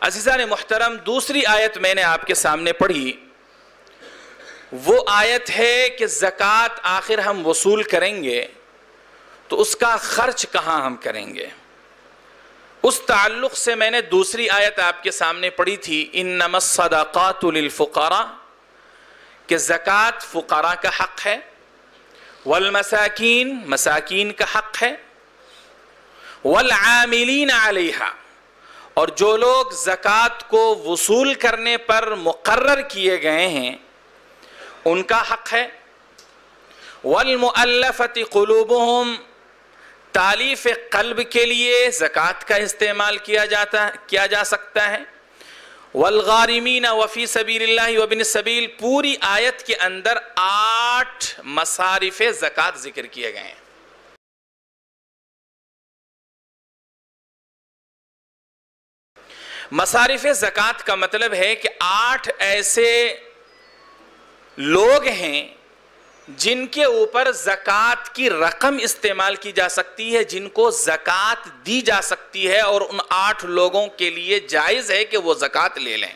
عزیزان محترم، دوسری آیت میں نے آپ کے سامنے پڑھی، وہ آیت ہے کہ زکوٰۃ آخر ہم وصول کریں گے تو اس کا خرچ کہاں ہم کریں گے؟ اس تعلق سے میں نے دوسری آیت آپ کے سامنے پڑھی تھی، انما الصدقات للفقراء، کہ زکوٰۃ فقراء کا حق ہے، والمساکین، مساکین کا حق ہے، والعاملین علیہا، اور جو لوگ زکوٰۃ کو وصول کرنے پر مقرر کیے گئے ہیں ان کا حق ہے، والمؤلفۃ قلوبہم، تالیف قلب کے لیے زکوٰۃ کا استعمال کیا جا سکتا ہے، والغارمین وفی سبیل اللہ وابن السبیل، پوری آیت کے اندر 8 مصارف زکوٰۃ ذکر کیے گئے ہیں۔ مصارف زکوٰۃ کا مطلب ہے کہ 8 ایسے لوگ ہیں جن کے اوپر زکوٰۃ کی رقم استعمال کی جا سکتی ہے، جن کو زکوٰۃ دی جا سکتی ہے، اور ان 8 لوگوں کے لیے جائز ہے کہ وہ زکوٰۃ لے لیں۔